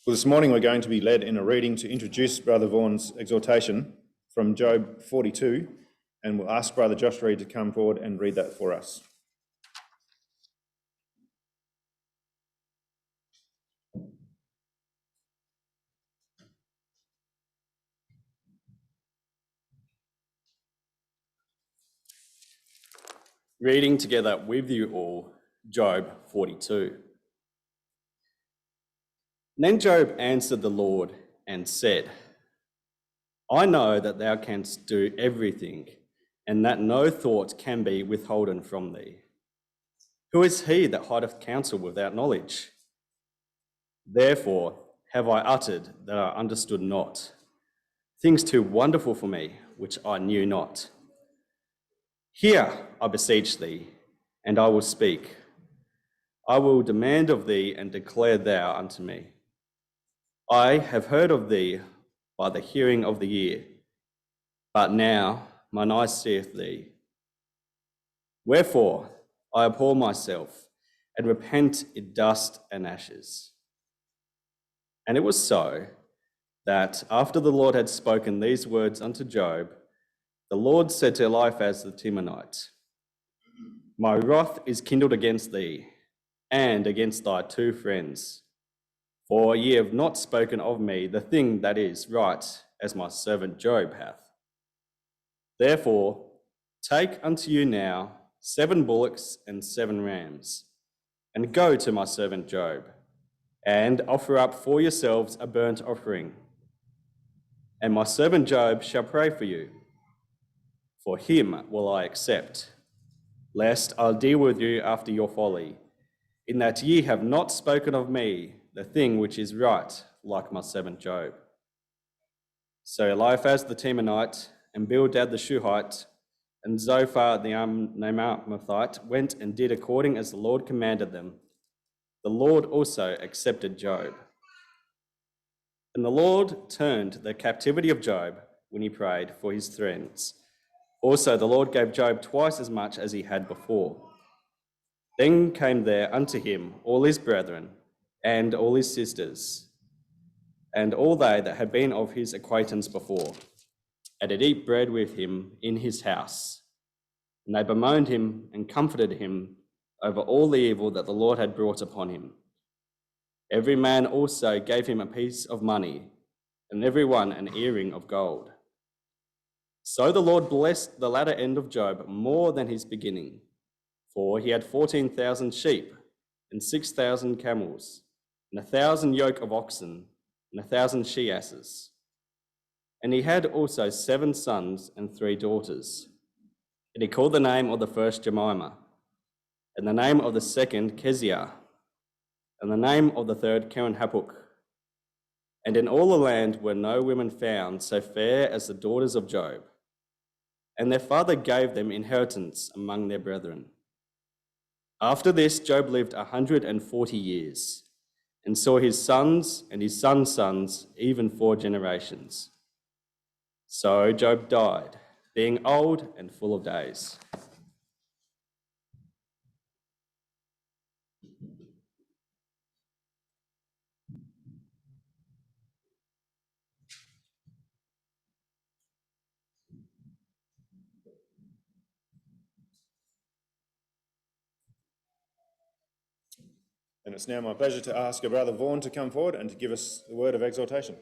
Well, this morning we're going to be led in a reading to introduce Brother Vaughan's exhortation from Job 42, and we'll ask Brother Josh Reed to come forward and read that for us. Reading together with you all, Job 42. Then Job answered the Lord and said, I know that thou canst do everything, and that no thought can be withholden from thee. Who is he that hideth counsel without knowledge? Therefore have I uttered that I understood not, things too wonderful for me, which I knew not. Hear, I beseech thee, and I will speak. I will demand of thee, and declare thou unto me. I have heard of thee by the hearing of the ear, but now mine eye seeth thee. Wherefore I abhor myself, and repent in dust and ashes. And it was so, that after the Lord had spoken these words unto Job, the Lord said to Eliphaz the Temanite, My wrath is kindled against thee, and against thy two friends. For ye have not spoken of me the thing that is right, as my servant Job hath. Therefore, take unto you now 7 bullocks and 7 rams, and go to my servant Job, and offer up for yourselves a burnt offering. And my servant Job shall pray for you. For him will I accept, lest I'll deal with you after your folly, in that ye have not spoken of me the thing which is right, like my servant Job. So Eliphaz the Temanite, and Bildad the Shuhite, and Zophar the Naamathite went and did according as the Lord commanded them. The Lord also accepted Job. And the Lord turned the captivity of Job when he prayed for his friends. Also the Lord gave Job twice as much as he had before. Then came there unto him all his brethren, and all his sisters, and all they that had been of his acquaintance before, and did eat bread with him in his house. And they bemoaned him and comforted him over all the evil that the Lord had brought upon him. Every man also gave him a piece of money, and every one an earring of gold. So the Lord blessed the latter end of Job more than his beginning, for he had 14,000 sheep, and 6,000 camels, and 1,000 yoke of oxen, and 1,000 she-asses. And he had also 7 sons and 3 daughters. And he called the name of the first Jemimah, and the name of the second Keziah, and the name of the third Keren-happuch. And in all the land were no women found so fair as the daughters of Job. And their father gave them inheritance among their brethren. After this, Job lived 140 years, and saw his sons and his sons' sons, even 4 generations. So Job died, being old and full of days. And it's now my pleasure to ask Brother Vaughan to come forward and to give us the word of exhortation.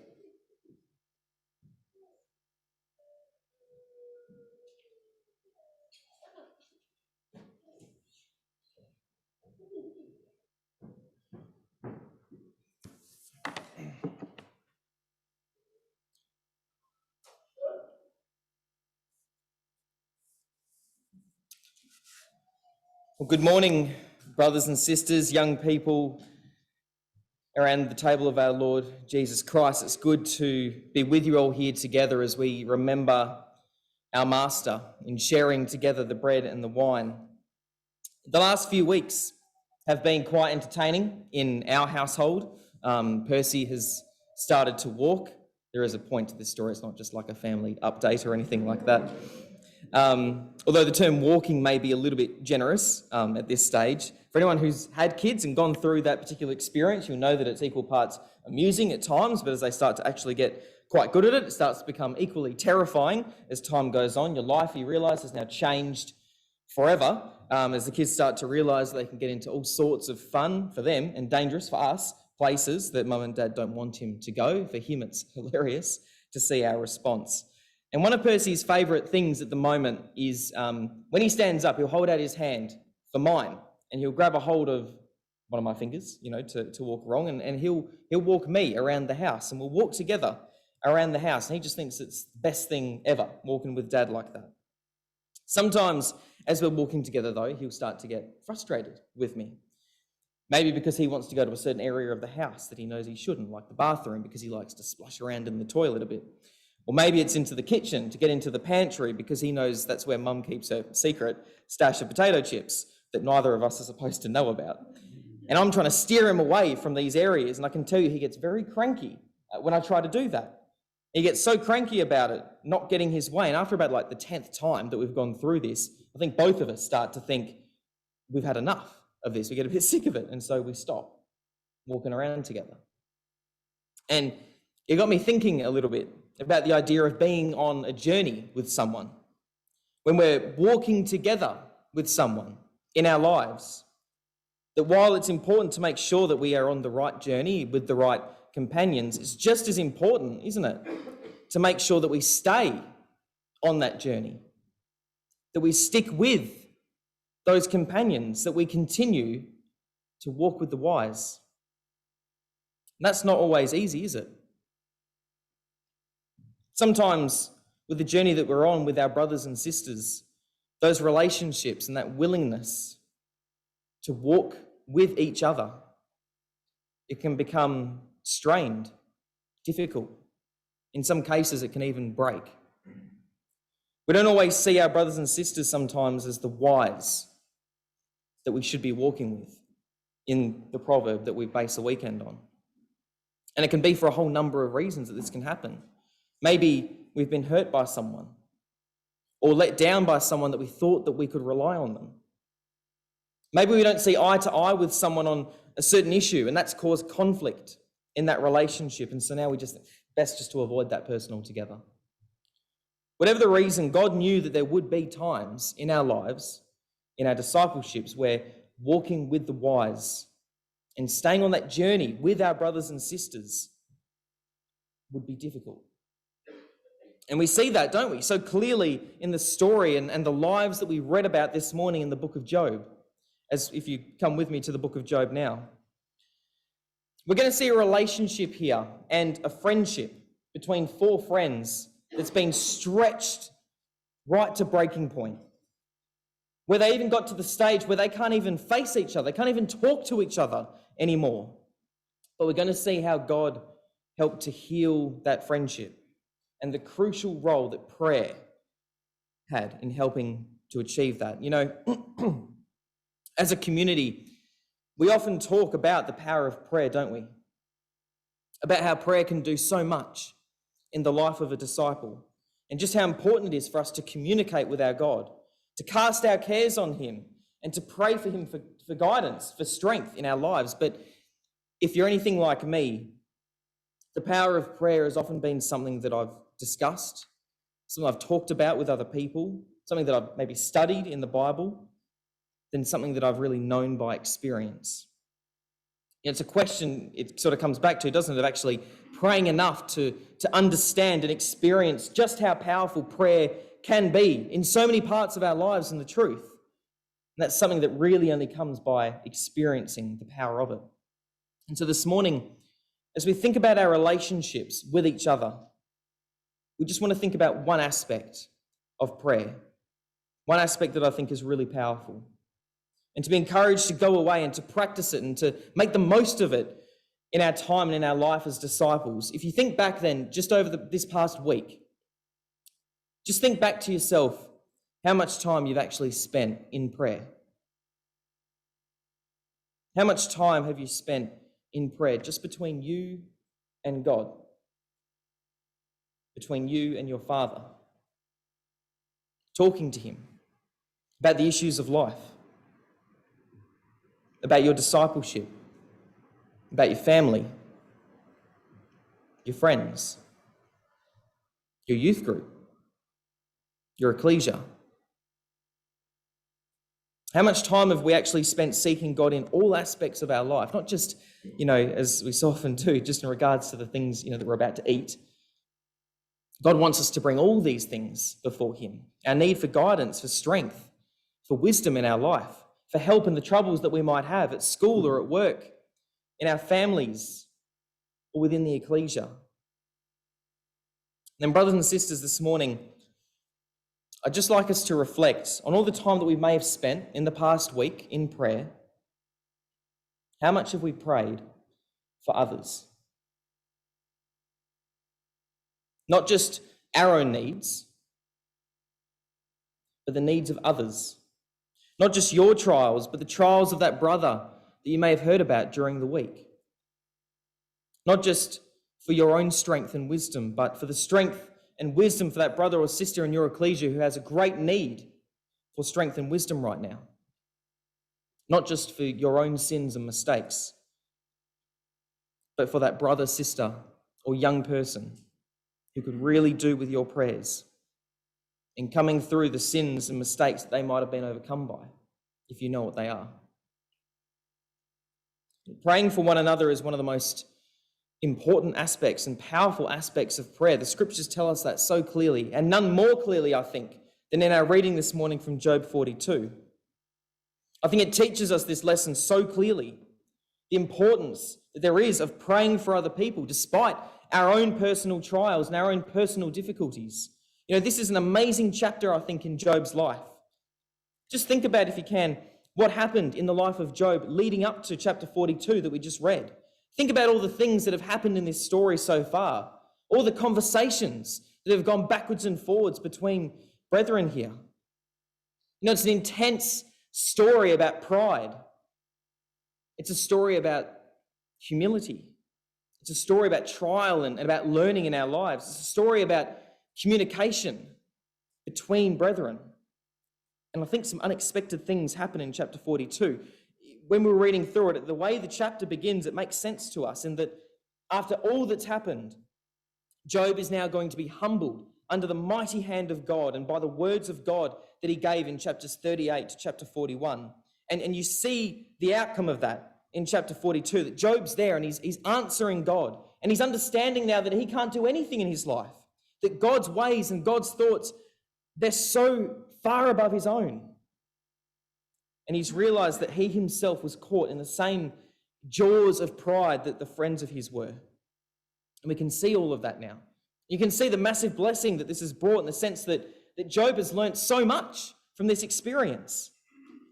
Well, good morning, brothers and sisters, young people around the table of our Lord Jesus Christ. It's good to be with you all here together as we remember our Master in sharing together the bread and the wine. The last few weeks have been quite entertaining in our household. Percy has started to walk. There is a point to this story. It's not just like a family update or anything like that. Although the term walking may be a little bit generous at this stage. For anyone who's had kids and gone through that particular experience, you'll know that it's equal parts amusing at times, but as they start to actually get quite good at it, it starts to become equally terrifying as time goes on. Your life, you realise, has now changed forever as the kids start to realise they can get into all sorts of fun for them and dangerous for us, places that mum and dad don't want him to go. For him, it's hilarious to see our response. And one of Percy's favourite things at the moment is when he stands up, he'll hold out his hand for mine and he'll grab a hold of one of my fingers, to walk wrong, and he'll walk me around the house and we'll walk together around the house. And he just thinks it's the best thing ever, walking with dad like that. Sometimes as we're walking together though, he'll start to get frustrated with me. Maybe because he wants to go to a certain area of the house that he knows he shouldn't, like the bathroom, because he likes to splash around in the toilet a bit. Or maybe it's into the kitchen to get into the pantry because he knows that's where mum keeps her secret stash of potato chips that neither of us are supposed to know about. And I'm trying to steer him away from these areas, and I can tell you he gets very cranky when I try to do that. He gets so cranky about it, not getting his way, and after about like the 10th time that we've gone through this, I think both of us start to think we've had enough of this. We get a bit sick of it, and so we stop walking around together. And it got me thinking a little bit about the idea of being on a journey with someone. When we're walking together with someone in our lives, that while it's important to make sure that we are on the right journey with the right companions, it's just as important, isn't it, to make sure that we stay on that journey, that we stick with those companions, that we continue to walk with the wise. And that's not always easy, is it? Sometimes with the journey that we're on with our brothers and sisters, those relationships and that willingness to walk with each other, it can become strained, difficult. In some cases, it can even break. We don't always see our brothers and sisters sometimes as the wise that we should be walking with in the proverb that we base a weekend on. And it can be for a whole number of reasons that this can happen. Maybe we've been hurt by someone or let down by someone that we thought that we could rely on them. Maybe we don't see eye to eye with someone on a certain issue and that's caused conflict in that relationship. And so now we just best just to avoid that person altogether. Whatever the reason, God knew that there would be times in our lives, in our discipleships, where walking with the wise and staying on that journey with our brothers and sisters would be difficult. And we see that, don't we, so clearly in the story and the lives that we read about this morning in the book of Job. As if you come with me to the book of Job now. We're going to see a relationship here and a friendship between four friends that's been stretched right to breaking point, where they even got to the stage where they can't even face each other, they can't even talk to each other anymore. But we're going to see how God helped to heal that friendship and the crucial role that prayer had in helping to achieve that. As a community, we often talk about the power of prayer, don't we? About how prayer can do so much in the life of a disciple, and just how important it is for us to communicate with our God, to cast our cares on him, and to pray for him for guidance, for strength in our lives. But if you're anything like me, the power of prayer has often been something that I've discussed, something I've talked about with other people, something that I've maybe studied in the Bible, than something that I've really known by experience. It's a question it sort of comes back to, doesn't it, of actually praying enough to understand and experience just how powerful prayer can be in so many parts of our lives and the truth. And that's something that really only comes by experiencing the power of it. And so this morning, as we think about our relationships with each other, we just want to think about one aspect of prayer, one aspect that I think is really powerful. And to be encouraged to go away and to practice it and to make the most of it in our time and in our life as disciples. If you think back then, just over this past week, just think back to yourself how much time you've actually spent in prayer. How much time have you spent in prayer just between you and God? Between you and your Father? talking to him about the issues of life, about your discipleship, about your family, your friends, your youth group, your ecclesia. How much time have we actually spent seeking God in all aspects of our life? Not just, as we so often do, just in regards to the things, that we're about to eat. God wants us to bring all these things before him. Our need for guidance, for strength, for wisdom in our life, for help in the troubles that we might have at school or at work, in our families, or within the ecclesia. And then, brothers and sisters, this morning, I'd just like us to reflect on all the time that we may have spent in the past week in prayer. How much have we prayed for others? Not just our own needs, but the needs of others. Not just your trials, but the trials of that brother that you may have heard about during the week. Not just for your own strength and wisdom, but for the strength and wisdom for that brother or sister in your ecclesia who has a great need for strength and wisdom right now. Not just for your own sins and mistakes, but for that brother, sister, or young person who could really do with your prayers in coming through the sins and mistakes that they might have been overcome by, if you know what they are. Praying for one another is one of the most important aspects and powerful aspects of prayer. The scriptures tell us that so clearly, and none more clearly, I think, than in our reading this morning from Job 42. I think it teaches us this lesson so clearly, the importance that there is of praying for other people despite our own personal trials and our own personal difficulties. This is an amazing chapter, I think, in Job's life. Just think about, if you can, what happened in the life of Job leading up to chapter 42 that we just read. Think about all the things that have happened in this story so far, all the conversations that have gone backwards and forwards between brethren here. It's an intense story about pride. It's a story about humility. It's a story about trial and about learning in our lives. It's a story about communication between brethren. And I think some unexpected things happen in chapter 42. When we were reading through it, the way the chapter begins, it makes sense to us in that after all that's happened, Job is now going to be humbled under the mighty hand of God and by the words of God that he gave in chapters 38 to chapter 41. And you see the outcome of that in chapter 42, that Job's there and he's answering God. And he's understanding now that he can't do anything in his life, that God's ways and God's thoughts, they're so far above his own. And he's realized that he himself was caught in the same jaws of pride that the friends of his were. And we can see all of that now. You can see the massive blessing that this has brought in the sense that Job has learnt so much from this experience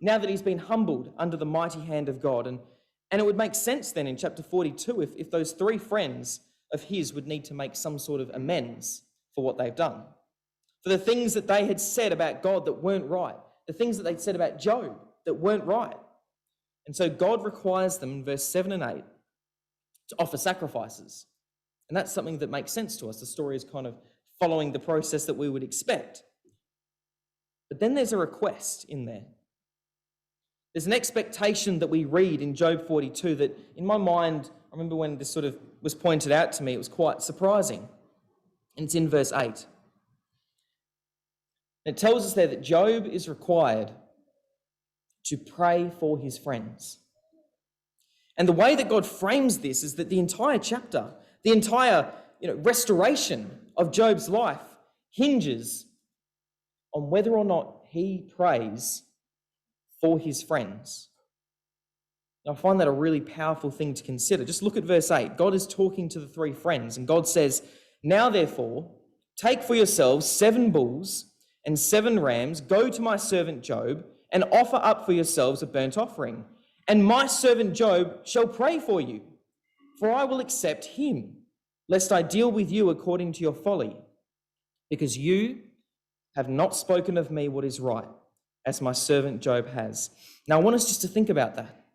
now that he's been humbled under the mighty hand of God. And it would make sense then in chapter 42 if those three friends of his would need to make some sort of amends for what they've done, for the things that they had said about God that weren't right, the things that they'd said about Job that weren't right. And so God requires them in verse 7 and 8 to offer sacrifices. And that's something that makes sense to us. The story is kind of following the process that we would expect. But then there's a request in there. There's an expectation that we read in Job 42 that, in my mind, I remember when this sort of was pointed out to me, it was quite surprising. And it's in verse 8. It tells us there that Job is required to pray for his friends. And the way that God frames this is that the entire chapter, the entire restoration of Job's life hinges on whether or not he prays for his friends. Now, I find that a really powerful thing to consider. Just look at verse 8. God is talking to the three friends, and God says, "Now therefore, take for yourselves 7 bulls and 7 rams, go to my servant Job, and offer up for yourselves a burnt offering. And my servant Job shall pray for you, for I will accept him, lest I deal with you according to your folly, because you have not spoken of me what is right, as my servant Job has." Now, I want us just to think about that.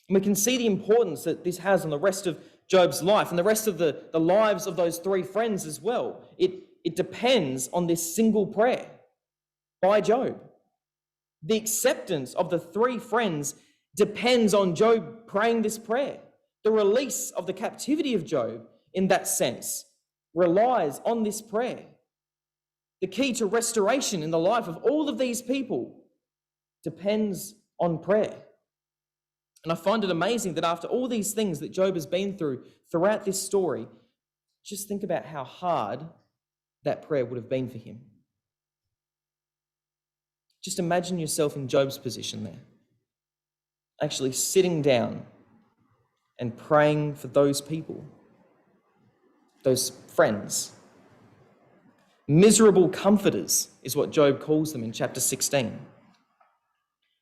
And we can see the importance that this has on the rest of Job's life and the rest of the lives of those three friends as well. It depends on this single prayer. by Job. The acceptance of the three friends depends on Job praying this prayer. The release of the captivity of Job, in that sense, relies on this prayer. The key to restoration in the life of all of these people depends on prayer. And I find it amazing that after all these things that Job has been through throughout this story, just think about how hard that prayer would have been for him. Just imagine yourself in Job's position there, actually sitting down and praying for those people, those friends. Miserable comforters is what Job calls them in chapter 16.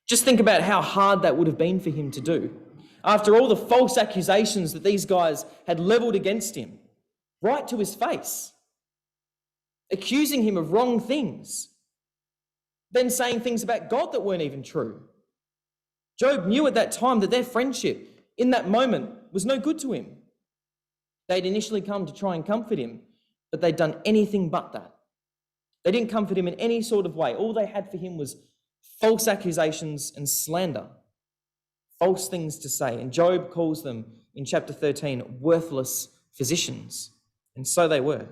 Just think about how hard that would have been for him to do. After all the false accusations that these guys had leveled against him, right to his face, accusing him of wrong things, then saying things about God that weren't even true. Job knew at that time that their friendship in that moment was no good to him. They'd initially come to try and comfort him, but they'd done anything but that. They didn't comfort him in any sort of way. All they had for him was false accusations and slander, false things to say. And Job calls them in chapter 13 worthless physicians. And so they were.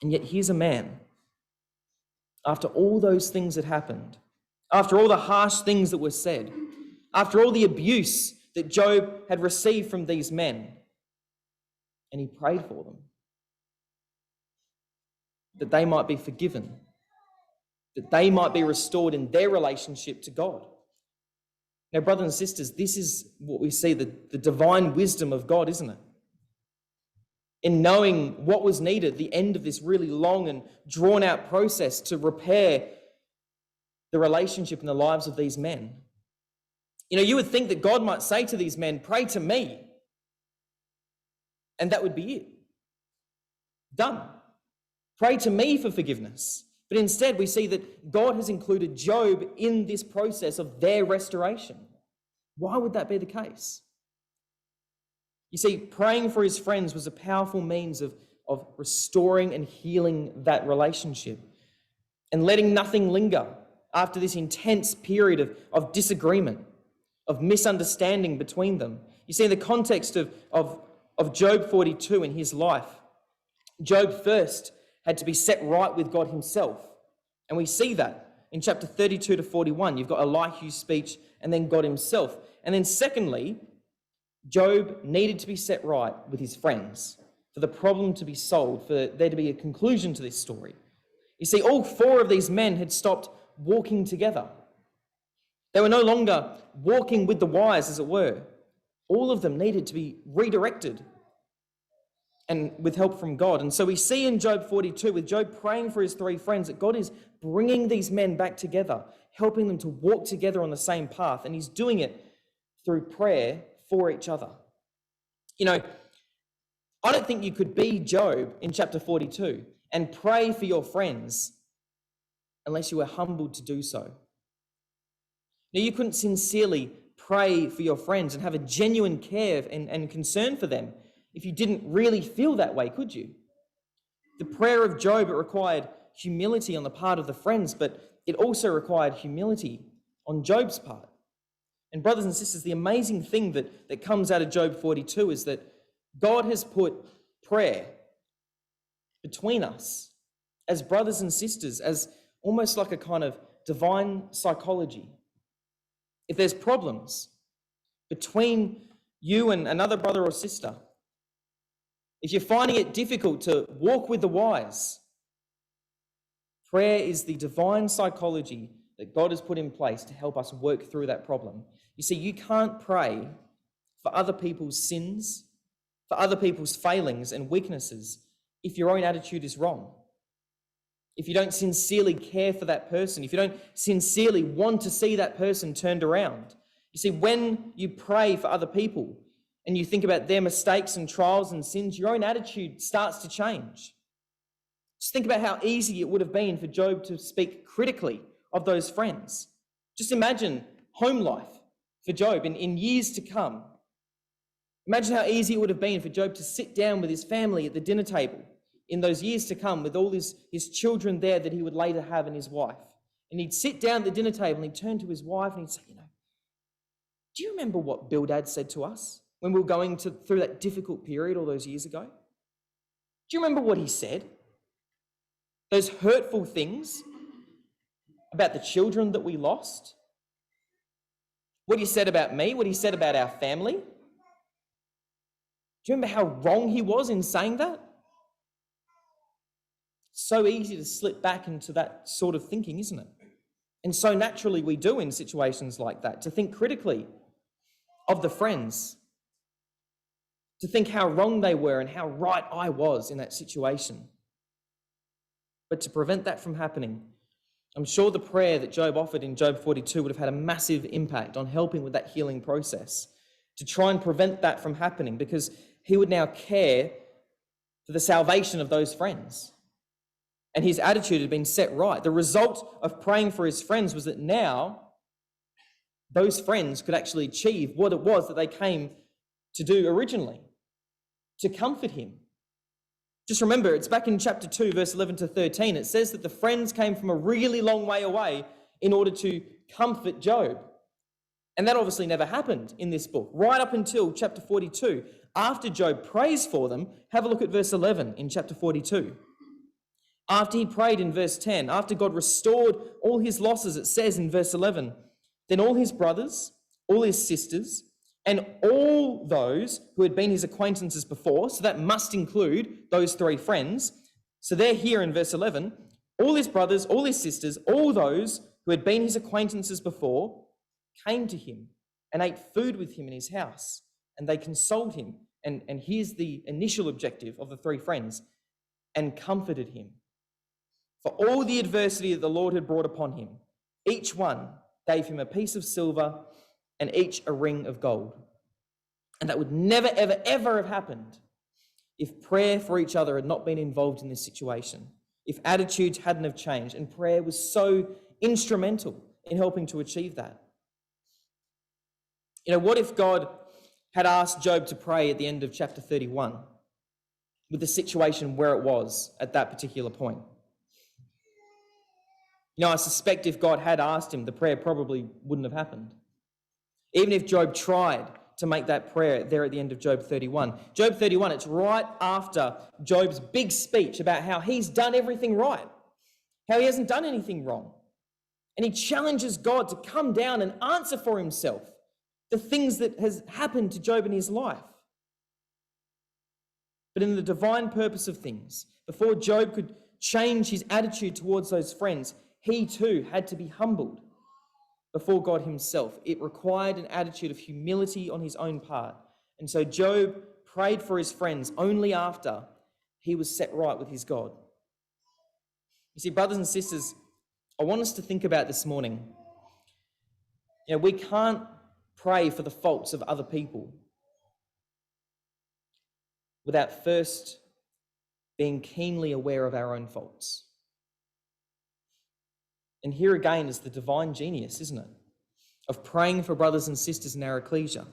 And yet here's a man, after all those things that happened, after all the harsh things that were said, after all the abuse that Job had received from these men, and he prayed for them, that they might be forgiven, that they might be restored in their relationship to God. Now, brothers and sisters, this is what we see, the divine wisdom of God, isn't it? In knowing what was needed, the end of this really long and drawn-out process to repair the relationship in the lives of these men. You know, you would think that God might say to these men, pray to me, and that would be it. Done. Pray to me for forgiveness. But instead, we see that God has included Job in this process of their restoration. Why would that be the case? You see, praying for his friends was a powerful means of restoring and healing that relationship and letting nothing linger after this intense period of disagreement, of misunderstanding between them. You see, in the context of Job 42 in his life, Job first had to be set right with God himself. And we see that in chapter 32 to 41. You've got Elihu's speech and then God himself. And then secondly, Job needed to be set right with his friends for the problem to be solved, for there to be a conclusion to this story. You see, all four of these men had stopped walking together. They were no longer walking with the wise, as it were. All of them needed to be redirected and with help from God. And so we see in Job 42, with Job praying for his three friends, that God is bringing these men back together, helping them to walk together on the same path. And he's doing it through prayer for each other. You know, I don't think you could be Job in chapter 42 and pray for your friends unless you were humbled to do so. Now, you couldn't sincerely pray for your friends and have a genuine care and concern for them if you didn't really feel that way, could you? The prayer of Job, it required humility on the part of the friends, but it also required humility on Job's part. And brothers and sisters, the amazing thing that comes out of Job 42 is that God has put prayer between us as brothers and sisters, as almost like a kind of divine psychology. If there's problems between you and another brother or sister, if you're finding it difficult to walk with the wise, prayer is the divine psychology that God has put in place to help us work through that problem. You see, you can't pray for other people's sins, for other people's failings and weaknesses if your own attitude is wrong. If you don't sincerely care for that person, if you don't sincerely want to see that person turned around. You see, when you pray for other people and you think about their mistakes and trials and sins, your own attitude starts to change. Just think about how easy it would have been for Job to speak critically of those friends. Just imagine home life for Job in years to come. Imagine how easy it would have been for Job to sit down with his family at the dinner table in those years to come with all his children there that he would later have and his wife. And he'd sit down at the dinner table and he'd turn to his wife and he'd say, do you remember what Bildad said to us when we were going through that difficult period all those years ago? Do you remember what he said? Those hurtful things about the children that we lost? What he said about me? What he said about our family? Do you remember how wrong he was in saying that? So easy to slip back into that sort of thinking, isn't it? And so naturally we do in situations like that, to think critically of the friends, to think how wrong they were and how right I was in that situation. But to prevent that from happening, I'm sure the prayer that Job offered in Job 42 would have had a massive impact on helping with that healing process, to try and prevent that from happening, because he would now care for the salvation of those friends. And his attitude had been set right. The result of praying for his friends was that now those friends could actually achieve what it was that they came to do originally, to comfort him. Just remember, it's back in chapter 2, verse 11 to 13. It says that the friends came from a really long way away in order to comfort Job. And that obviously never happened in this book, right up until chapter 42. After Job prays for them, have a look at verse 11 in chapter 42. After he prayed in verse 10, after God restored all his losses, it says in verse 11, then all his brothers, all his sisters, and all those who had been his acquaintances before, so that must include those three friends. So they're here in verse 11. All his brothers, all his sisters, all those who had been his acquaintances before came to him and ate food with him in his house, and they consoled him. And here's the initial objective of the three friends, and comforted him. For all the adversity that the Lord had brought upon him, each one gave him a piece of silver and each a ring of gold. And that would never, ever, ever have happened if prayer for each other had not been involved in this situation, if attitudes hadn't have changed, and prayer was so instrumental in helping to achieve that. What if God had asked Job to pray at the end of chapter 31 with the situation where it was at that particular point? I suspect if God had asked him, the prayer probably wouldn't have happened. Even if Job tried to make that prayer there at the end of Job 31. Job 31, it's right after Job's big speech about how he's done everything right, how he hasn't done anything wrong. And he challenges God to come down and answer for himself the things that has happened to Job in his life. But in the divine purpose of things, before Job could change his attitude towards those friends, he too had to be humbled before God himself. It required an attitude of humility on his own part. And so Job prayed for his friends only after he was set right with his God. You see, brothers and sisters, I want us to think about this morning. We can't pray for the faults of other people without first being keenly aware of our own faults. And here again is the divine genius, isn't it, of praying for brothers and sisters in our ecclesia,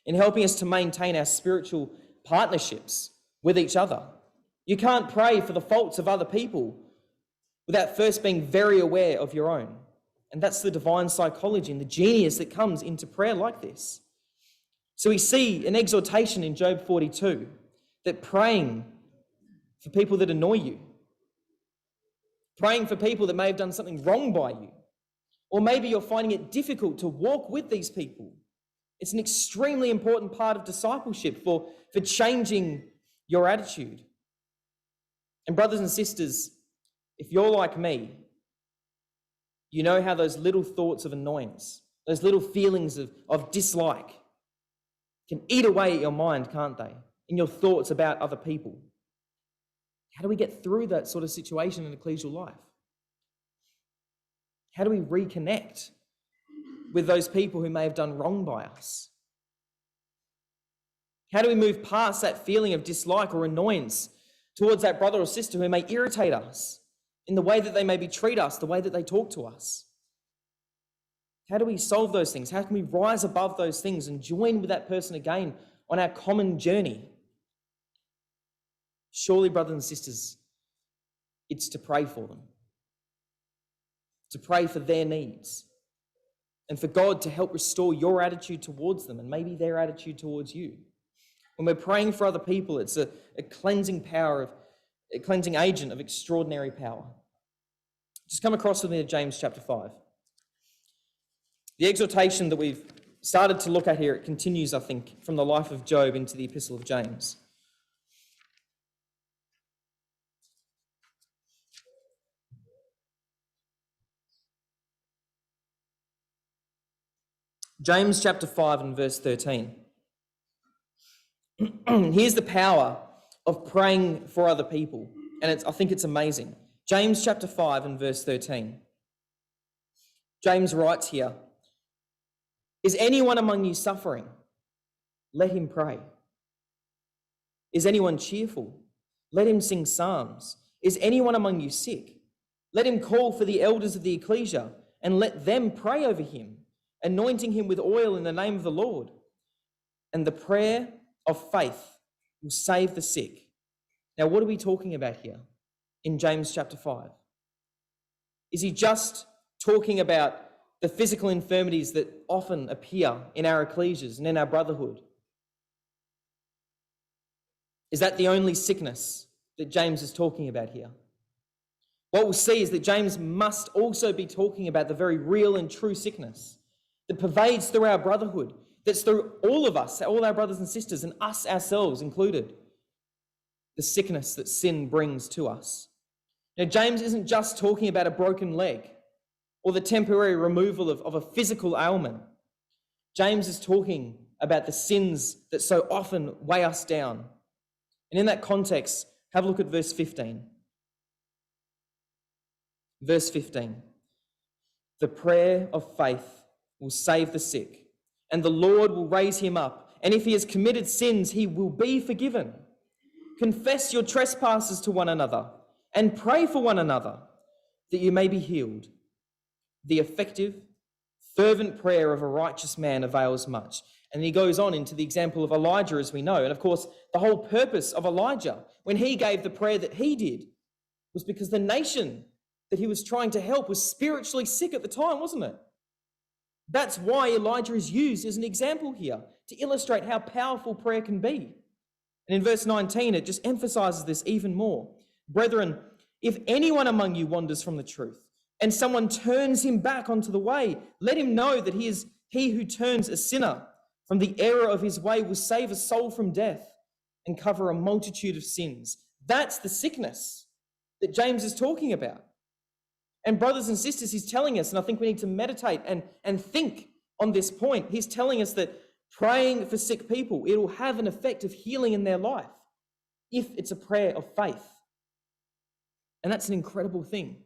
in helping us to maintain our spiritual partnerships with each other. You can't pray for the faults of other people without first being very aware of your own. And that's the divine psychology and the genius that comes into prayer like this. So we see an exhortation in Job 42 that praying for people that annoy you, praying for people that may have done something wrong by you, or maybe you're finding it difficult to walk with these people. It's an extremely important part of discipleship for changing your attitude. And brothers and sisters, if you're like me, you know how those little thoughts of annoyance, those little feelings of dislike can eat away at your mind, can't they? In your thoughts about other people. How do we get through that sort of situation in ecclesial life? How do we reconnect with those people who may have done wrong by us? How do we move past that feeling of dislike or annoyance towards that brother or sister who may irritate us in the way that they maybe treat us, the way that they talk to us? How do we solve those things? How can we rise above those things and join with that person again on our common journey? Surely, brothers and sisters, it's to pray for them, to pray for their needs, and for God to help restore your attitude towards them and maybe their attitude towards you. When we're praying for other people, it's a cleansing agent of extraordinary power. Just come across with me to James chapter 5. The exhortation that we've started to look at here, it continues, I think, from the life of Job into the epistle of James. James chapter 5 and verse 13. Here's the power of praying for other people, and I think it's amazing. James chapter 5 and verse 13. James writes here, "Is anyone among you suffering? Let him pray. Is anyone cheerful? Let him sing psalms. Is anyone among you sick? Let him call for the elders of the ecclesia and let them pray over him, anointing him with oil in the name of the Lord. And the prayer of faith will save the sick." Now, what are we talking about here in James chapter 5? Is he just talking about the physical infirmities that often appear in our ecclesias and in our brotherhood? Is that the only sickness that James is talking about here? What we'll see is that James must also be talking about the very real and true sickness that pervades through our brotherhood, that's through all of us, all our brothers and sisters, and us ourselves included. The sickness that sin brings to us. Now, James isn't just talking about a broken leg or the temporary removal of a physical ailment. James is talking about the sins that so often weigh us down. And in that context, have a look at verse 15. Verse 15. "The prayer of faith will save the sick, and the Lord will raise him up. And if he has committed sins, he will be forgiven. Confess your trespasses to one another and pray for one another that you may be healed. The effective, fervent prayer of a righteous man avails much." And he goes on into the example of Elijah, as we know. And of course, the whole purpose of Elijah, when he gave the prayer that he did, was because the nation that he was trying to help was spiritually sick at the time, wasn't it? That's why Elijah is used as an example here, to illustrate how powerful prayer can be. And in verse 19, it just emphasizes this even more. "Brethren, if anyone among you wanders from the truth, and someone turns him back onto the way, let him know that he who turns a sinner from the error of his way will save a soul from death and cover a multitude of sins." That's the sickness that James is talking about. And brothers and sisters, he's telling us, and I think we need to meditate and think on this point. He's telling us that praying for sick people, it will have an effect of healing in their life if it's a prayer of faith. And that's an incredible thing.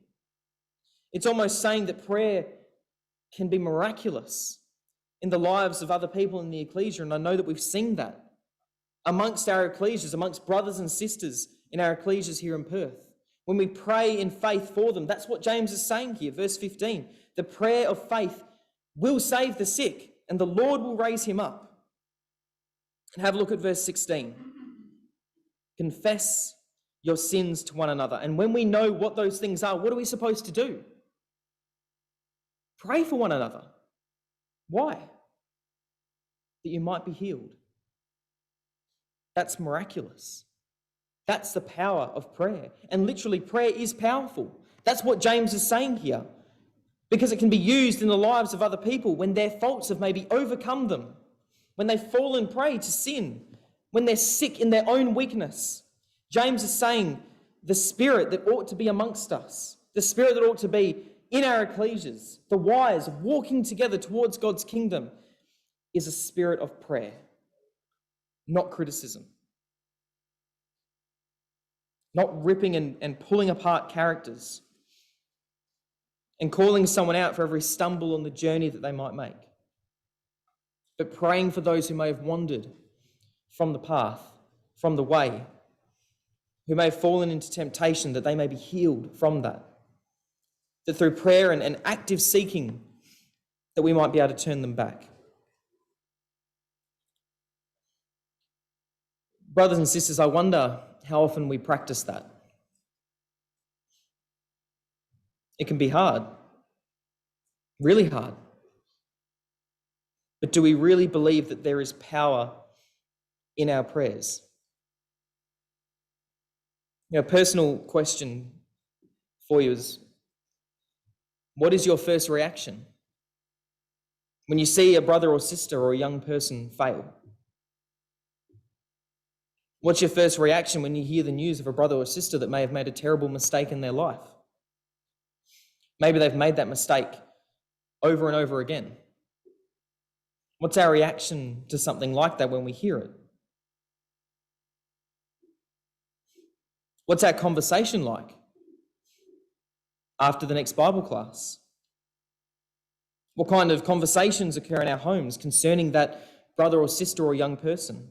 It's almost saying that prayer can be miraculous in the lives of other people in the ecclesia, and I know that we've seen that amongst our ecclesias, amongst brothers and sisters in our ecclesias here in Perth. When we pray in faith for them, that's what James is saying here, verse 15. The prayer of faith will save the sick, and the Lord will raise him up. And have a look at verse 16. Confess your sins to one another. And when we know what those things are, what are we supposed to do? Pray for one another. Why? That you might be healed. That's miraculous. That's the power of prayer. And literally, prayer is powerful. That's what James is saying here. Because it can be used in the lives of other people when their faults have maybe overcome them, when they've fallen prey to sin, when they're sick in their own weakness. James is saying the spirit that ought to be amongst us, the spirit that ought to be in our ecclesias, the wise walking together towards God's kingdom, is a spirit of prayer, not criticism. Not ripping and pulling apart characters and calling someone out for every stumble on the journey that they might make, but praying for those who may have wandered from the path, from the way, who may have fallen into temptation, that they may be healed from that. That through prayer and active seeking, that we might be able to turn them back. Brothers and sisters, I wonder how often we practice that. It can be hard, really hard. But do we really believe that there is power in our prayers? A personal question for you is, what is your first reaction when you see a brother or sister or a young person fail? What's your first reaction when you hear the news of a brother or sister that may have made a terrible mistake in their life? Maybe they've made that mistake over and over again. What's our reaction to something like that when we hear it? What's our conversation like after the next Bible class? What kind of conversations occur in our homes concerning that brother or sister or young person?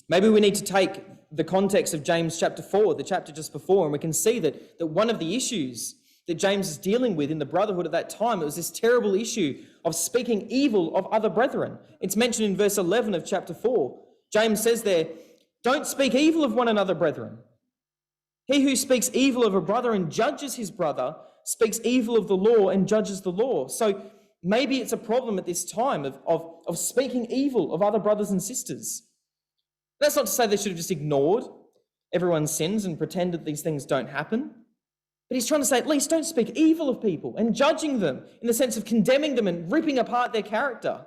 Maybe we need to take the context of James chapter 4, the chapter just before, and we can see that one of the issues that James is dealing with in the brotherhood at that time, it was this terrible issue of speaking evil of other brethren. It's mentioned in verse 11 of chapter 4. James says there, "Don't speak evil of one another, brethren. He who speaks evil of a brother and judges his brother speaks evil of the law and judges the law." So maybe it's a problem at this time of speaking evil of other brothers and sisters. That's not to say they should have just ignored everyone's sins and pretended these things don't happen. But he's trying to say, at least don't speak evil of people and judging them in the sense of condemning them and ripping apart their character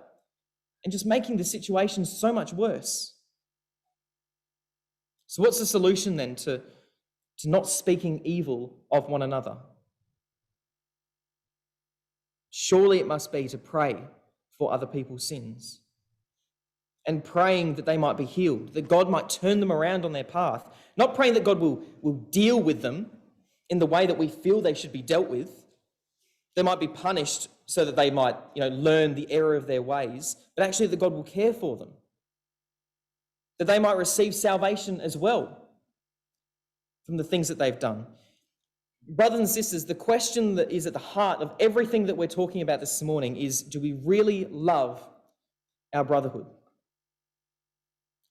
and just making the situation so much worse. So what's the solution then to not speaking evil of one another? Surely it must be to pray for other people's sins and praying that they might be healed, that God might turn them around on their path, not praying that God will deal with them in the way that we feel they should be dealt with. They might be punished so that they might, learn the error of their ways, but actually that God will care for them, that they might receive salvation as well from the things that they've done. Brothers and sisters, the question that is at the heart of everything that we're talking about this morning is, do we really love our brotherhood?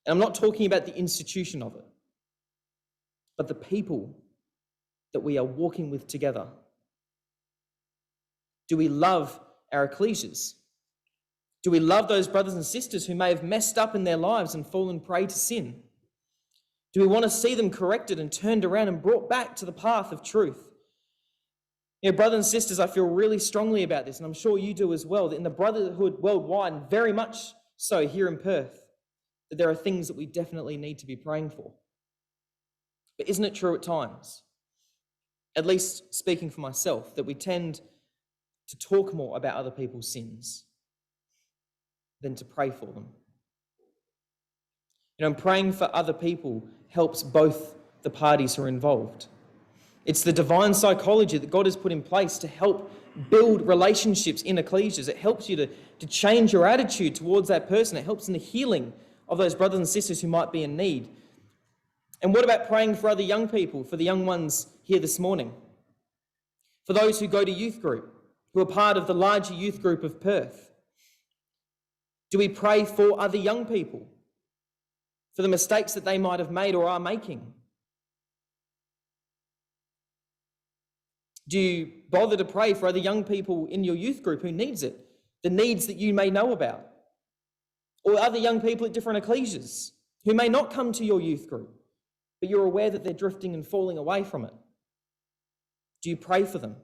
And I'm not talking about the institution of it, but the people that we are walking with together. Do we love our ecclesias? Do we love those brothers and sisters who may have messed up in their lives and fallen prey to sin? Do we want to see them corrected and turned around and brought back to the path of truth? Brothers and sisters, I feel really strongly about this, and I'm sure you do as well, that in the brotherhood worldwide, and very much so here in Perth, that there are things that we definitely need to be praying for. But isn't it true at times, at least speaking for myself, that we tend to talk more about other people's sins than to pray for them? Praying for other people helps both the parties who are involved. It's the divine psychology that God has put in place to help build relationships in ecclesias. It helps you to change your attitude towards that person. It helps in the healing of those brothers and sisters who might be in need. And what about praying for other young people, for the young ones here this morning? For those who go to youth group, who are part of the larger youth group of Perth? Do we pray for other young people, for the mistakes that they might have made or are making? Do you bother to pray for other young people in your youth group who needs it, the needs that you may know about? Or other young people at different ecclesias who may not come to your youth group, but you're aware that they're drifting and falling away from it? Do you pray for them?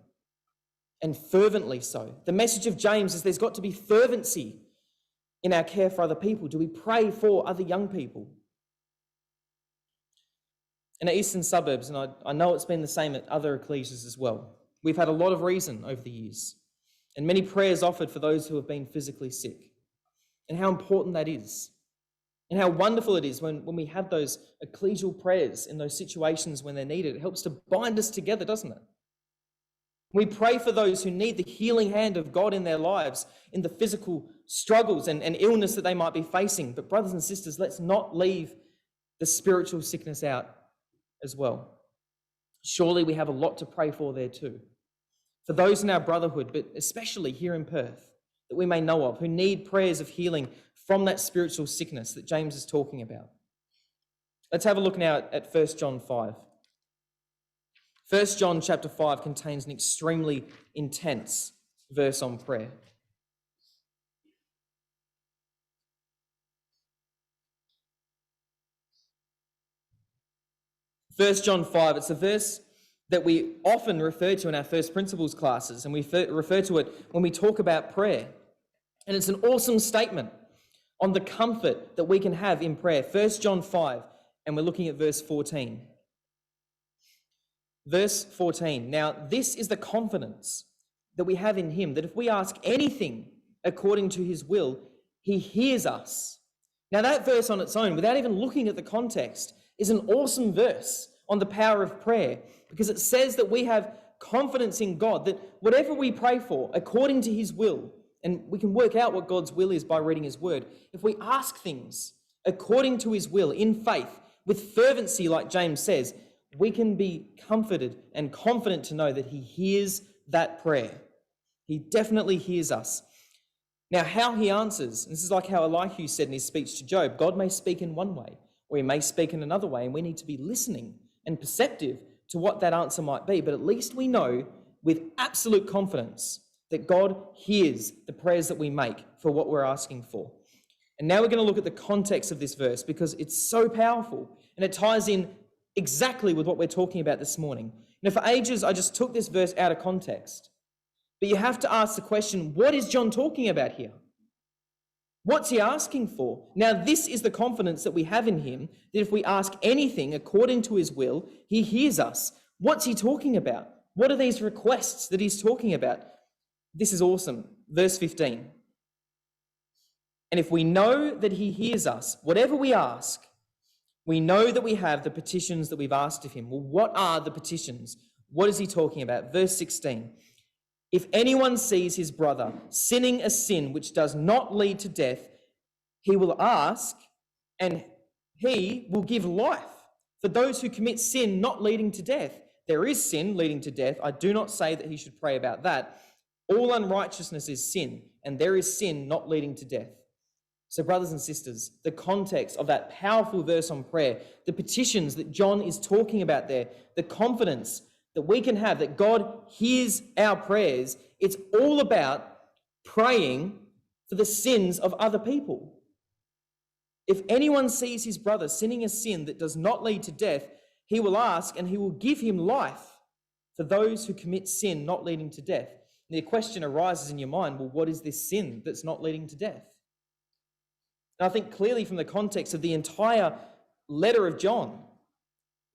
And fervently so. The message of James is there's got to be fervency in our care for other people. Do we pray for other young people? In our eastern suburbs, and I know it's been the same at other ecclesias as well, we've had a lot of reason over the years, and many prayers offered for those who have been physically sick, and how important that is, and how wonderful it is when we have those ecclesial prayers in those situations when they're needed. It helps to bind us together, doesn't it? We pray for those who need the healing hand of God in their lives, in the physical struggles and illness that they might be facing. But brothers and sisters, let's not leave the spiritual sickness out as well. Surely we have a lot to pray for there too. For those in our brotherhood, but especially here in Perth, that we may know of, who need prayers of healing from that spiritual sickness that James is talking about. Let's have a look now at 1 John 5. 1 John chapter 5 contains an extremely intense verse on prayer. First John 5, it's a verse that we often refer to in our first principles classes, and we refer to it when we talk about prayer. And it's an awesome statement on the comfort that we can have in prayer. 1 John 5, and we're looking at verse 14. Verse 14, now this is the confidence that we have in him, that if we ask anything according to his will, he hears us. Now that verse on its own, without even looking at the context, is an awesome verse on the power of prayer, because it says that we have confidence in God, that whatever we pray for according to his will, and we can work out what God's will is by reading his word, if we ask things according to his will in faith, with fervency, like James says, we can be comforted and confident to know that he hears that prayer. He definitely hears us. Now, how he answers, this is like how Elihu said in his speech to Job, God may speak in one way, or he may speak in another way, and we need to be listening and perceptive to what that answer might be. But at least we know with absolute confidence that God hears the prayers that we make for what we're asking for. And now we're going to look at the context of this verse, because it's so powerful and it ties in exactly with what we're talking about this morning. Now, for ages, I just took this verse out of context. But you have to ask the question, what is John talking about here? What's he asking for? Now, this is the confidence that we have in him, that if we ask anything according to his will, he hears us. What's he talking about? What are these requests that he's talking about? This is awesome. Verse 15. And if we know that he hears us, whatever we ask, we know that we have the petitions that we've asked of him. Well, what are the petitions? What is he talking about? Verse 16. If anyone sees his brother sinning a sin which does not lead to death, he will ask, and he will give life for those who commit sin not leading to death. There is sin leading to death. I do not say that he should pray about that. All unrighteousness is sin, and there is sin not leading to death. So, brothers and sisters, the context of that powerful verse on prayer, the petitions that John is talking about there, the confidence that we can have that God hears our prayers, it's all about praying for the sins of other people. If anyone sees his brother sinning a sin that does not lead to death, he will ask, and he will give him life for those who commit sin not leading to death. And the question arises in your mind, well, what is this sin that's not leading to death? And I think clearly from the context of the entire letter of John,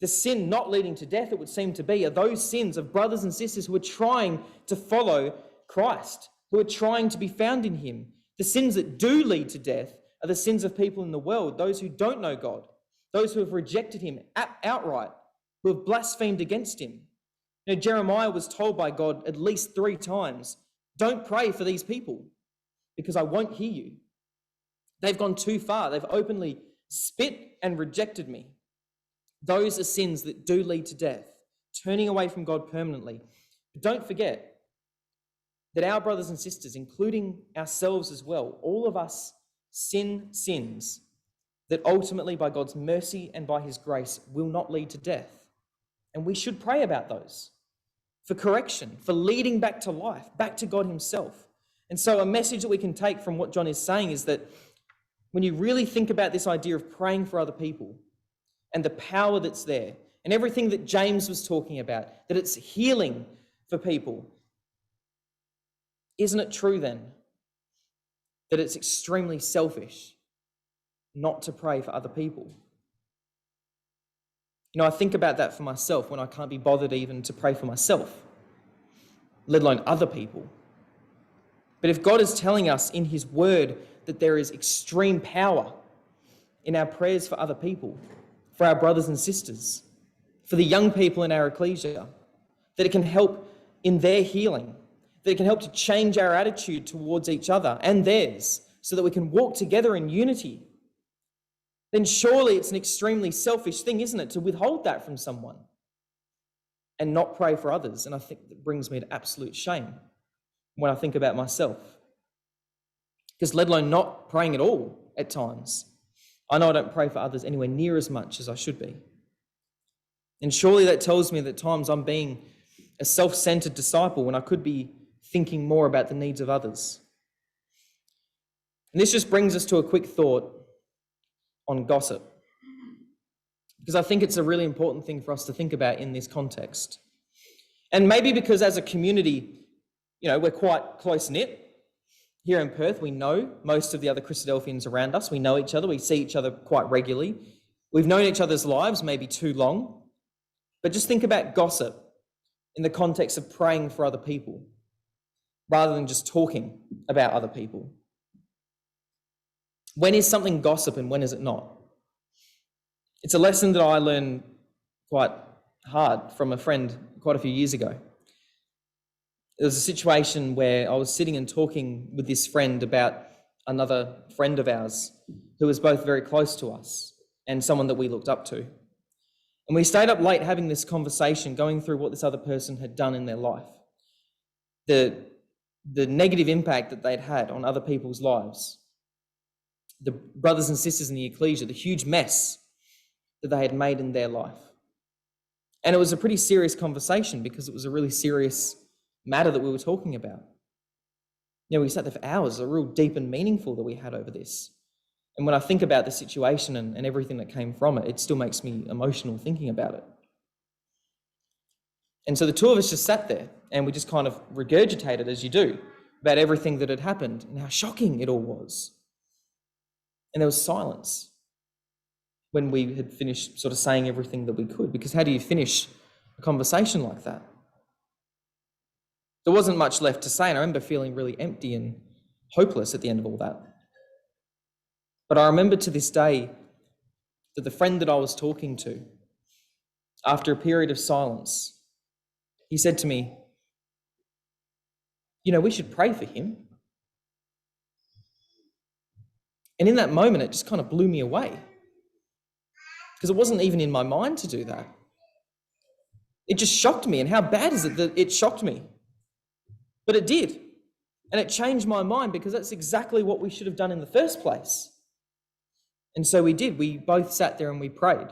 the sin not leading to death, it would seem to be, are those sins of brothers and sisters who are trying to follow Christ, who are trying to be found in him. The sins that do lead to death are the sins of people in the world, those who don't know God, those who have rejected him outright, who have blasphemed against him. You know, Jeremiah was told by God at least 3 times, don't pray for these people because I won't hear you. They've gone too far. They've openly spit and rejected me. Those are sins that do lead to death, turning away from God permanently. But don't forget that our brothers and sisters, including ourselves as well, all of us sin sins that ultimately by God's mercy and by his grace will not lead to death. And we should pray about those for correction, for leading back to life, back to God himself. And so a message that we can take from what John is saying is that when you really think about this idea of praying for other people and the power that's there and everything that James was talking about, that it's healing for people, isn't it true then that it's extremely selfish not to pray for other people? You know, I think about that for myself when I can't be bothered even to pray for myself, let alone other people. But if God is telling us in his word that there is extreme power in our prayers for other people, for our brothers and sisters, for the young people in our ecclesia, that it can help in their healing, that it can help to change our attitude towards each other and theirs so that we can walk together in unity, then surely it's an extremely selfish thing, isn't it, to withhold that from someone and not pray for others. And I think that brings me to absolute shame when I think about myself. Because let alone not praying at all at times, I know I don't pray for others anywhere near as much as I should be. And surely that tells me that at times I'm being a self-centered disciple when I could be thinking more about the needs of others. And this just brings us to a quick thought on gossip, because I think it's a really important thing for us to think about in this context. And maybe because as a community, we're quite close-knit. Here in Perth, we know most of the other Christadelphians around us. We know each other. We see each other quite regularly. We've known each other's lives maybe too long. But just think about gossip in the context of praying for other people, rather than just talking about other people. When is something gossip and when is it not? It's a lesson that I learned quite hard from a friend quite a few years ago. There was a situation where I was sitting and talking with this friend about another friend of ours who was both very close to us and someone that we looked up to. And we stayed up late having this conversation, going through what this other person had done in their life, the negative impact that they'd had on other people's lives, the brothers and sisters in the ecclesia, the huge mess that they had made in their life. And it was a pretty serious conversation because it was a really serious matter that we were talking about. We sat there for hours, a real deep and meaningful that we had over this. And when I think about the situation and everything that came from it, it still makes me emotional thinking about it. And so the two of us just sat there and we just kind of regurgitated, as you do, about everything that had happened and how shocking it all was. And there was silence when we had finished sort of saying everything that we could, because how do you finish a conversation like that? There wasn't much left to say, and I remember feeling really empty and hopeless at the end of all that. But I remember to this day that the friend that I was talking to, after a period of silence, he said to me, we should pray for him. And in that moment, it just kind of blew me away, because it wasn't even in my mind to do that. It just shocked me. And how bad is it that it shocked me? But it did. And it changed my mind, because that's exactly what we should have done in the first place. And so we did. We both sat there and we prayed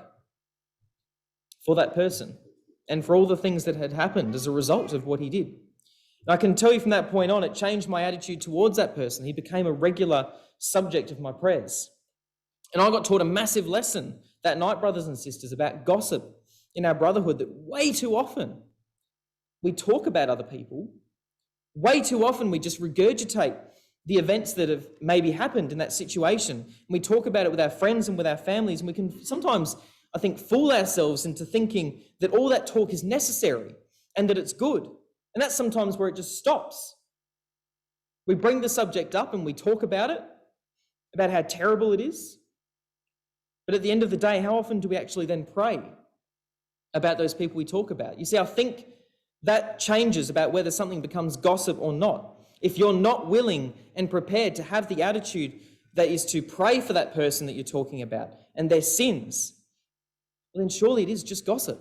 for that person and for all the things that had happened as a result of what he did. And I can tell you from that point on, it changed my attitude towards that person. He became a regular subject of my prayers. And I got taught a massive lesson that night, brothers and sisters, about gossip in our brotherhood, that way too often we talk about other people. Way too often we just regurgitate the events that have maybe happened in that situation. And we talk about it with our friends and with our families, and we can sometimes, I think, fool ourselves into thinking that all that talk is necessary and that it's good. And that's sometimes where it just stops. We bring the subject up and we talk about it, about how terrible it is. But at the end of the day, how often do we actually then pray about those people we talk about? You see, I think that changes about whether something becomes gossip or not. If you're not willing and prepared to have the attitude that is to pray for that person that you're talking about and their sins, well, then surely it is just gossip.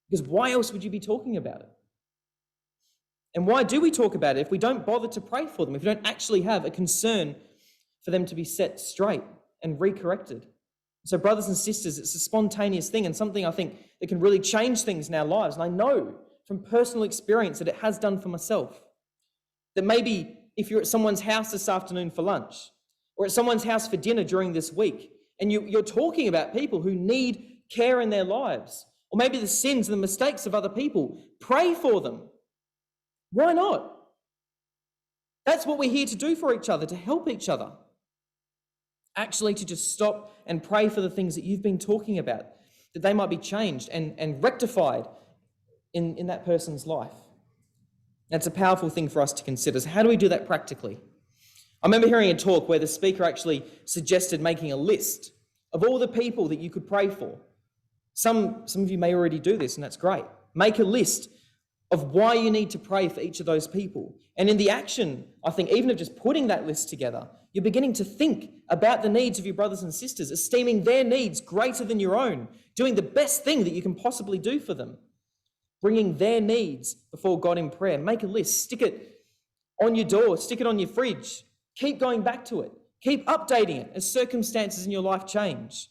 Because why else would you be talking about it? And why do we talk about it if we don't bother to pray for them, if we don't actually have a concern for them to be set straight and recorrected? So brothers and sisters, it's a spontaneous thing and something I think that can really change things in our lives. And I know from personal experience that it has done for myself. That maybe if you're at someone's house this afternoon for lunch, or at someone's house for dinner during this week, and you're talking about people who need care in their lives, or maybe the sins and the mistakes of other people, pray for them. Why not? That's what we're here to do for each other, to help each other. Actually, to just stop and pray for the things that you've been talking about, that they might be changed and rectified in that person's life. That's a powerful thing for us to consider. So how do we do that practically? I remember hearing a talk where the speaker actually suggested making a list of all the people that you could pray for. Some of you may already do this, and that's great. Make a list of why you need to pray for each of those people. And in the action, I think, even of just putting that list together, you're beginning to think about the needs of your brothers and sisters, esteeming their needs greater than your own, doing the best thing that you can possibly do for them, bringing their needs before God in prayer. Make a list, stick it on your door, stick it on your fridge, keep going back to it, Keep updating it as circumstances in your life change.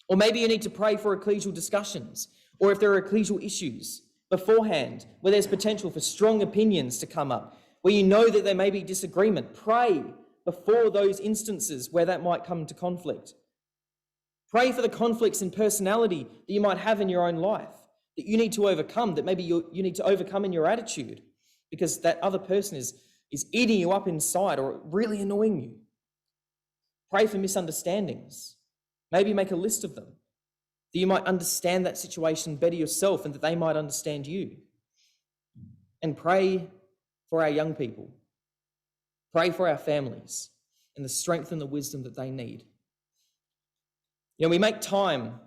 Or maybe you need to pray for ecclesial discussions, or if there are ecclesial issues beforehand where there's potential for strong opinions to come up, where you know that there may be disagreement, pray before those instances where that might come to conflict. Pray for the conflicts in personality that you might have in your own life, that you need to overcome, that maybe you need to overcome in your attitude, because that other person is eating you up inside or really annoying you. Pray for misunderstandings. Maybe make a list of them, that you might understand that situation better yourself and that they might understand you. And pray for our young people. Pray for our families and the strength and the wisdom that they need. You know, we make time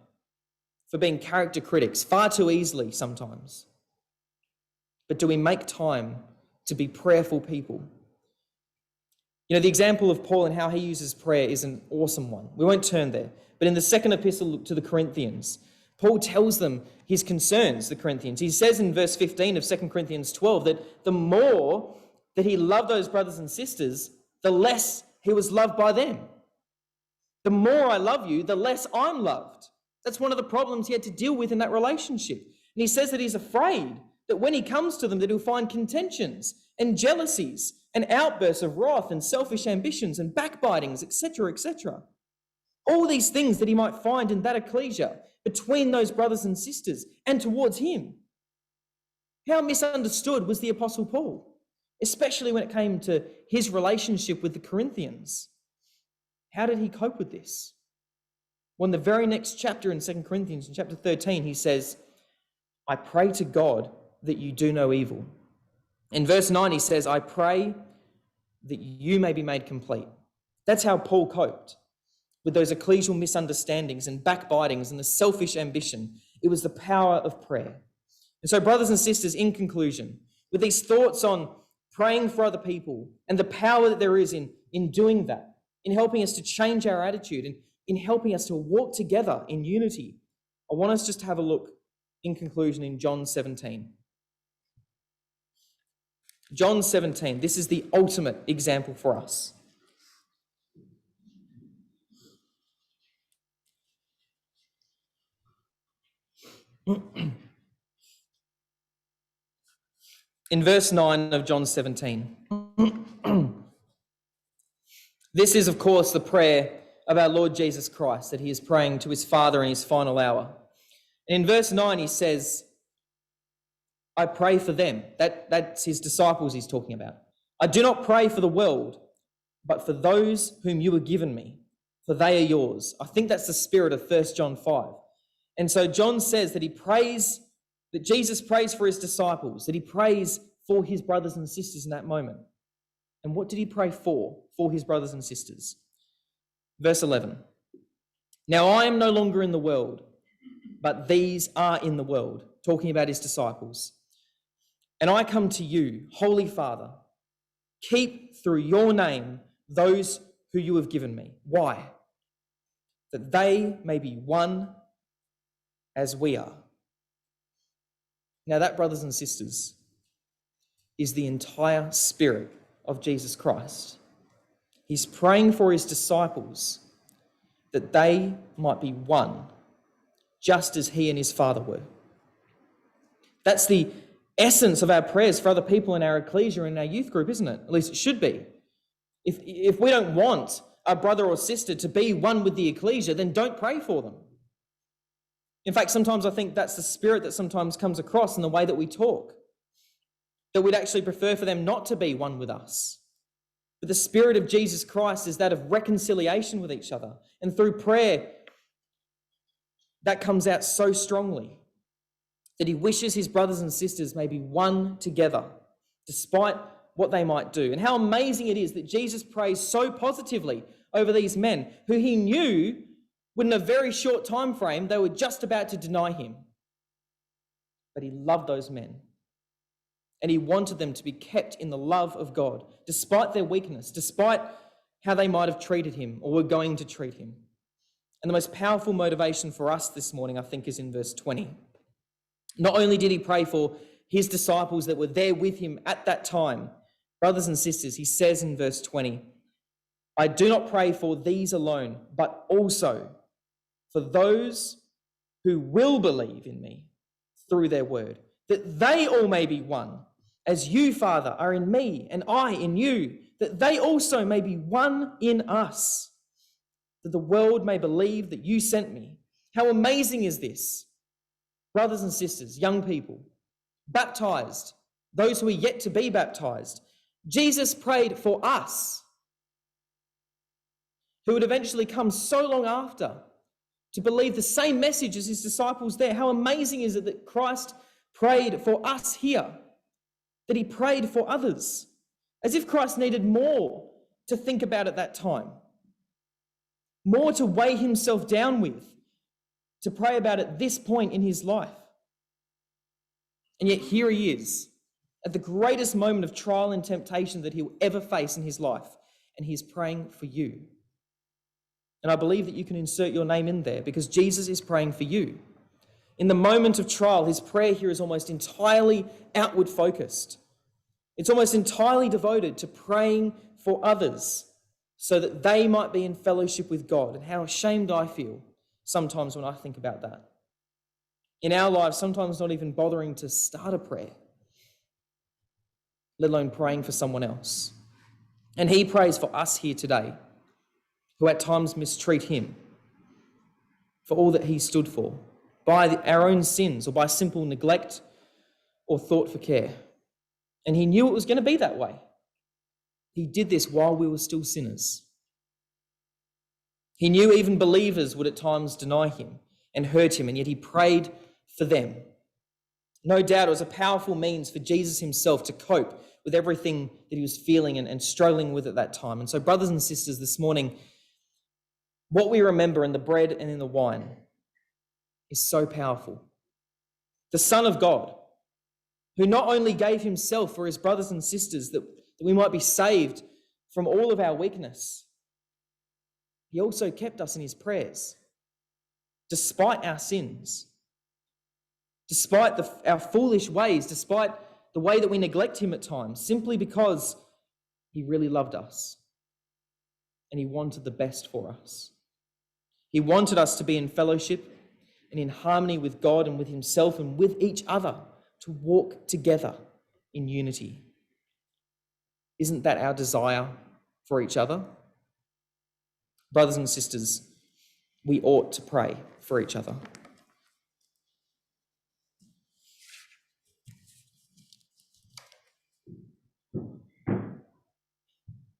for being character critics far too easily sometimes. But do we make time to be prayerful people? You know, the example of Paul and how he uses prayer is an awesome one. We won't turn there. But in the second epistle to the Corinthians, Paul tells them his concerns, the Corinthians. He says in verse 15 of 2 Corinthians 12 that the more that he loved those brothers and sisters, the less he was loved by them. The more I love you, the less I'm loved. That's one of the problems he had to deal with in that relationship. And he says that he's afraid that when he comes to them, that he'll find contentions and jealousies and outbursts of wrath and selfish ambitions and backbitings, etc., etc. All these things that he might find in that ecclesia between those brothers and sisters and towards him. How misunderstood was the Apostle Paul, especially when it came to his relationship with the Corinthians? How did he cope with this? Well, in the very next chapter in 2 Corinthians, in chapter 13, he says, I pray to God that you do no evil. In verse 9, he says, I pray that you may be made complete. That's how Paul coped with those ecclesial misunderstandings and backbitings and the selfish ambition. It was the power of prayer. And so, brothers and sisters, in conclusion, with these thoughts on praying for other people and the power that there is in doing that, in helping us to change our attitude and in helping us to walk together in unity, I want us just to have a look, in conclusion, in John 17. John 17, this is the ultimate example for us. In verse 9 of John 17, this is, of course, the prayer of our Lord Jesus Christ that he is praying to his Father in his final hour. And in verse 9, he says, I pray for them. That's his disciples he's talking about. I do not pray for the world, but for those whom you have given me, for they are yours. I think that's the spirit of 1 John 5. And so John says that that Jesus prays for his disciples, that he prays for his brothers and sisters in that moment. And what did he pray for his brothers and sisters? Verse 11. Now I am no longer in the world, but these are in the world, talking about his disciples. And I come to you, Holy Father, keep through your name those who you have given me. Why? That they may be one as we are. Now that, brothers and sisters, is the entire spirit of Jesus Christ. He's praying for his disciples that they might be one, just as he and his Father were. That's the essence of our prayers for other people in our ecclesia and our youth group, isn't it? At least it should be. If we don't want a brother or sister to be one with the ecclesia, then don't pray for them. In fact, sometimes I think that's the spirit that sometimes comes across in the way that we talk, that we'd actually prefer for them not to be one with us. But the spirit of Jesus Christ is that of reconciliation with each other. And through prayer, that comes out so strongly, that he wishes his brothers and sisters may be one together, despite what they might do. And how amazing it is that Jesus prays so positively over these men who he knew would, in a very short time frame, they were just about to deny him. But he loved those men. And he wanted them to be kept in the love of God, despite their weakness, despite how they might have treated him or were going to treat him. And the most powerful motivation for us this morning, I think, is in verse 20. Not only did he pray for his disciples that were there with him at that time, brothers and sisters, he says in verse 20, I do not pray for these alone, but also for those who will believe in me through their word, that they all may be one, as you, Father, are in me and I in you, that they also may be one in us, that the world may believe that you sent me. How amazing is this? Brothers and sisters, young people, baptized, those who are yet to be baptized, Jesus prayed for us, who would eventually come so long after to believe the same message as his disciples there. How amazing is it that Christ prayed for us here, that he prayed for others, as if Christ needed more to think about at that time, more to weigh himself down with, to pray about at this point in his life. And yet here he is, at the greatest moment of trial and temptation that he'll ever face in his life, and he's praying for you. And I believe that you can insert your name in there because Jesus is praying for you. In the moment of trial, his prayer here is almost entirely outward focused. It's almost entirely devoted to praying for others so that they might be in fellowship with God. And how ashamed I feel sometimes when I think about that. In our lives, sometimes not even bothering to start a prayer, let alone praying for someone else. And he prays for us here today, who at times mistreat him for all that he stood for, by our own sins or by simple neglect or thought for care. And he knew it was going to be that way. He did this while we were still sinners. He knew even believers would at times deny him and hurt him, and yet he prayed for them. No doubt it was a powerful means for Jesus himself to cope with everything that he was feeling and struggling with at that time. And so, brothers and sisters, this morning, what we remember in the bread and in the wine is so powerful. The Son of God, who not only gave himself for his brothers and sisters that we might be saved from all of our weakness, he also kept us in his prayers, despite our sins, despite our foolish ways, despite the way that we neglect him at times, simply because he really loved us and he wanted the best for us. He wanted us to be in fellowship and in harmony with God and with himself and with each other, to walk together in unity. Isn't that our desire for each other? Brothers and sisters, we ought to pray for each other.